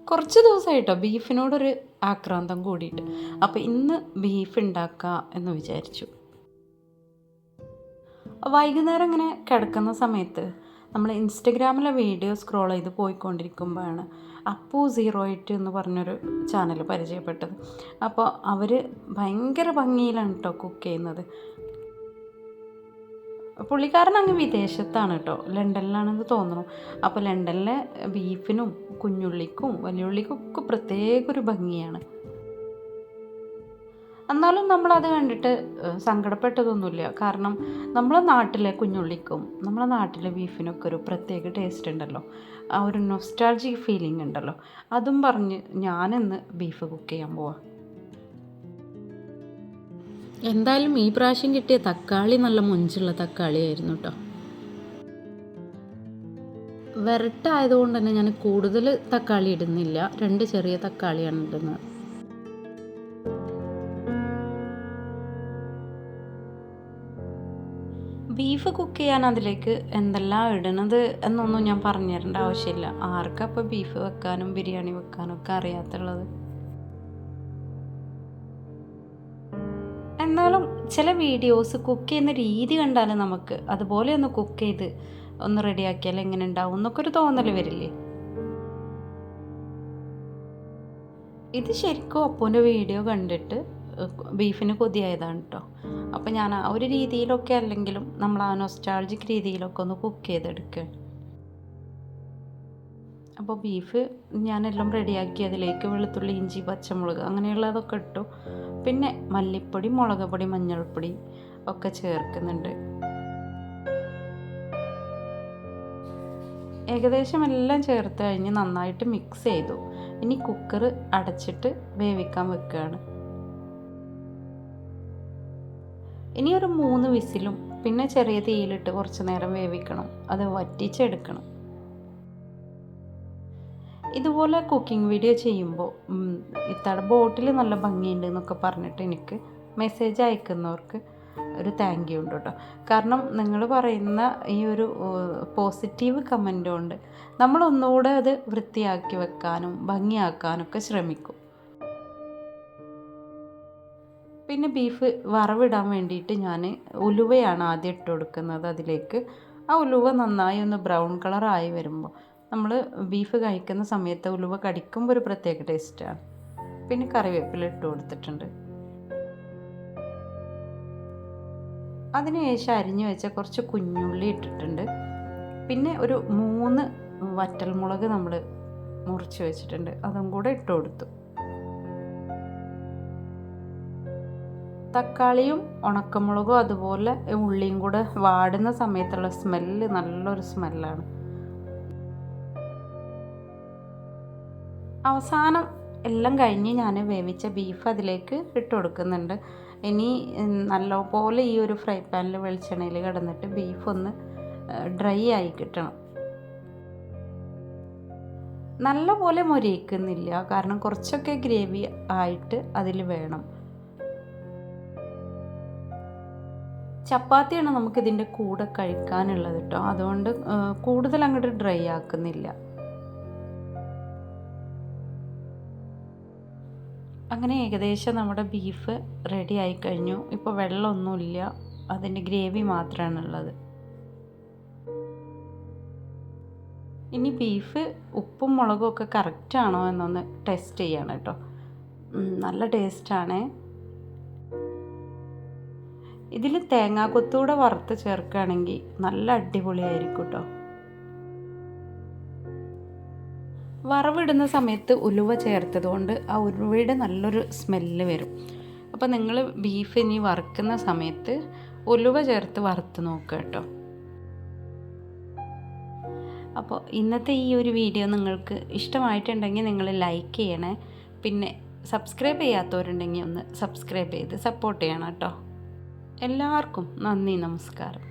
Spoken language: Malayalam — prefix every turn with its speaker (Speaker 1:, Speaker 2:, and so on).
Speaker 1: കുറച്ച് ദിവസമായിട്ടോ ബീഫിനോടൊരു ആക്രാന്തം കൂടിയിട്ട്. അപ്പോൾ ഇന്ന് ബീഫ് ഉണ്ടാക്കാം എന്ന് വിചാരിച്ചു. വൈകുന്നേരം ഇങ്ങനെ കിടക്കുന്ന സമയത്ത് നമ്മൾ ഇൻസ്റ്റഗ്രാമിലെ വീഡിയോ സ്ക്രോൾ ചെയ്ത് പോയിക്കൊണ്ടിരിക്കുമ്പോഴാണ് Appu08 എന്ന് പറഞ്ഞൊരു ചാനൽ പരിചയപ്പെട്ടത്. അപ്പോൾ അവർ ഭയങ്കര ഭംഗിയിലാണ് കേട്ടോ കുക്ക് ചെയ്യുന്നത്. പുള്ളിക്കാരൻ അങ്ങ് വിദേശത്താണ് കേട്ടോ, ലണ്ടനിലാണെന്ന് തോന്നുന്നു. അപ്പോൾ ലണ്ടനിലെ ബീഫിനും കുഞ്ഞുള്ളിക്കും വലിയുള്ളിക്കും ഒക്കെ പ്രത്യേക ഒരു ഭംഗിയാണ്. എന്നാലും നമ്മളത് കണ്ടിട്ട് സങ്കടപ്പെട്ടതൊന്നുമില്ല. കാരണം നമ്മളെ നാട്ടിലെ കുഞ്ഞുള്ളിക്കും നമ്മളെ നാട്ടിലെ ബീഫിനൊക്കെ ഒരു പ്രത്യേക ടേസ്റ്റ് ഉണ്ടല്ലോ, ആ ഒരു നൊസ്റ്റാൾജിക് ഫീലിംഗ് ഉണ്ടല്ലോ. അതും പറഞ്ഞ് ഞാനിന്ന് ബീഫ് കുക്ക് ചെയ്യാൻ പോവാം. എന്തായാലും ഈ പ്രാവശ്യം കിട്ടിയ തക്കാളി നല്ല മൊഞ്ചുള്ള തക്കാളിയായിരുന്നു കേട്ടോ. വരട്ടായതുകൊണ്ട് തന്നെ ഞാൻ കൂടുതൽ തക്കാളി ഇടുന്നില്ല, 2 ചെറിയ തക്കാളിയാണ് ഇടുന്നത്. ബീഫ് കുക്ക് ചെയ്യാൻ അതിലേക്ക് എന്തെല്ലാം ഇടണത് എന്നൊന്നും ഞാൻ പറഞ്ഞു തരേണ്ട ആവശ്യമില്ല. ആർക്കപ്പോൾ ബീഫ് വെക്കാനും ബിരിയാണി വെക്കാനും ഒക്കെ അറിയാത്തുള്ളത്. എന്നാലും ചില വീഡിയോസ് കുക്ക് ചെയ്യുന്ന രീതി കണ്ടാൽ നമുക്ക് അതുപോലെ ഒന്ന് കുക്ക് ചെയ്ത് ഒന്ന് റെഡിയാക്കിയാൽ എങ്ങനെ ഉണ്ടാവും എന്നൊക്കെ ഒരു തോന്നൽ വരില്ലേ. ഇത് ശരിക്കും അപ്പൂൻ്റെ വീഡിയോ കണ്ടിട്ട് ബീഫിന് കൊതിയായതാണ് കേട്ടോ. അപ്പോൾ ഞാൻ ആ ഒരു രീതിയിലൊക്കെ അല്ലെങ്കിലും നമ്മൾ ആ നൊസ്റ്റാൾജിക് രീതിയിലൊക്കെ ഒന്ന് കുക്ക് ചെയ്തെടുക്കുക. അപ്പോൾ ബീഫ് ഞാനെല്ലാം റെഡിയാക്കി അതിലേക്ക് വെളുത്തുള്ളി, ഇഞ്ചി, പച്ചമുളക് അങ്ങനെയുള്ളതൊക്കെ ഇട്ടു. പിന്നെ മല്ലിപ്പൊടി, മുളക് പൊടി, മഞ്ഞൾപ്പൊടി ഒക്കെ ചേർക്കുന്നുണ്ട്. ഏകദേശം എല്ലാം ചേർത്ത് കഴിഞ്ഞ് നന്നായിട്ട് മിക്സ് ചെയ്തു. ഇനി കുക്കർ അടച്ചിട്ട് വേവിക്കാൻ വെക്കുകയാണ്. ഇനി ഒരു 3 വിസിലും പിന്നെ ചെറിയ തീയിലിട്ട് കുറച്ച് നേരം വേവിക്കണം, അത് വറ്റിച്ചെടുക്കണം. ഇതുപോലെ കുക്കിംഗ് വീഡിയോ ചെയ്യുമ്പോൾ ഇത്തടെ ബോട്ടിൽ നല്ല ഭംഗിയുണ്ട് എന്നൊക്കെ പറഞ്ഞിട്ട് എനിക്ക് മെസ്സേജ് അയക്കുന്നവർക്ക് ഒരു താങ്ക് യു ഉണ്ട് കേട്ടോ. കാരണം നിങ്ങൾ പറയുന്ന ഈ ഒരു പോസിറ്റീവ് കമൻ്റ് കൊണ്ട് നമ്മളൊന്നുകൂടെ അത് വൃത്തിയാക്കി വെക്കാനും ഭംഗിയാക്കാനൊക്കെ ശ്രമിക്കും. പിന്നെ ബീഫ് വറവിടാൻ വേണ്ടിയിട്ട് ഞാൻ ഉലുവയാണ് ആദ്യം ഇട്ട് കൊടുക്കുന്നത് അതിലേക്ക്. ആ ഉലുവ നന്നായി ഒന്ന് ബ്രൗൺ കളറായി വരുമ്പോൾ നമ്മൾ ബീഫ് കഴിക്കുന്ന സമയത്ത് ഉലുവ കടിക്കുമ്പോൾ ഒരു പ്രത്യേക ടേസ്റ്റാണ്. പിന്നെ കറിവേപ്പില ഇട്ട് കൊടുത്തിട്ടുണ്ട്. അതിനുശേഷം അരിഞ്ഞു വെച്ച കുറച്ച് കുഞ്ഞുള്ളി ഇട്ടിട്ടുണ്ട്. പിന്നെ ഒരു 3 വറ്റൽമുളക് നമ്മൾ മുറിച്ച് വെച്ചിട്ടുണ്ട്, അതും കൂടെ ഇട്ട് കൊടുത്തു. തക്കാളിയും ഉണക്കമുളകും അതുപോലെ ഉള്ളിയും കൂടെ വാടുന്ന സമയത്തുള്ള സ്മെല്ല് നല്ലൊരു സ്മെല്ലാണ്. അവസാനം എല്ലാം കഴിഞ്ഞ് ഞാൻ വേവിച്ച ബീഫ് അതിലേക്ക് ഇട്ട് കൊടുക്കുന്നുണ്ട്. ഇനി നല്ലപോലെ ഈ ഒരു ഫ്രൈ പാനിൽ വെളിച്ചെണ്ണയിൽ കിടന്നിട്ട് ബീഫ് ഒന്ന് ഡ്രൈ ആയി കിട്ടണം. നല്ല പോലെ മൊരിയിക്കുന്നില്ല, കാരണം കുറച്ചൊക്കെ ഗ്രേവി ആയിട്ട് അതിൽ വേണം. ചപ്പാത്തിയാണ് നമുക്കിതിൻ്റെ കൂടെ കഴിക്കാനുള്ളത് കേട്ടോ, അതുകൊണ്ട് കൂടുതൽ അങ്ങോട്ട് ഡ്രൈ ആക്കുന്നില്ല. അങ്ങനെ ഏകദേശം നമ്മുടെ ബീഫ് റെഡി ആയി കഴിഞ്ഞു. ഇപ്പോൾ വെള്ളമൊന്നുമില്ല, അതിൻ്റെ ഗ്രേവി മാത്രമാണുള്ളത്. ഇനി ബീഫ് ഉപ്പും മുളകും ഒക്കെ കറക്റ്റാണോ എന്നൊന്ന് ടെസ്റ്റ് ചെയ്യണം കേട്ടോ. നല്ല ടേസ്റ്റാണ്. ഇതിൽ തേങ്ങാക്കൊത്തൂടെ വറുത്ത് ചേർക്കുകയാണെങ്കിൽ നല്ല അടിപൊളിയായിരിക്കും കേട്ടോ. വറവിടുന്ന സമയത്ത് ഉലുവ ചേർത്തത് കൊണ്ട് ആ ഉലുവയുടെ നല്ലൊരു സ്മെല്ല് വരും. അപ്പോൾ നിങ്ങൾ ബീഫ് ഇനി വറുക്കുന്ന സമയത്ത് ഉലുവ ചേർത്ത് വറുത്ത് നോക്കുക കേട്ടോ. അപ്പോൾ ഇന്നത്തെ ഈ ഒരു വീഡിയോ നിങ്ങൾക്ക് ഇഷ്ടമായിട്ടുണ്ടെങ്കിൽ നിങ്ങൾ ലൈക്ക് ചെയ്യണേ. പിന്നെ സബ്സ്ക്രൈബ് ചെയ്യാത്തവരുണ്ടെങ്കിൽ ഒന്ന് സബ്സ്ക്രൈബ് ചെയ്ത് സപ്പോർട്ട് ചെയ്യണം കേട്ടോ. എല്ലാവർക്കും നന്ദി, നമസ്കാരം.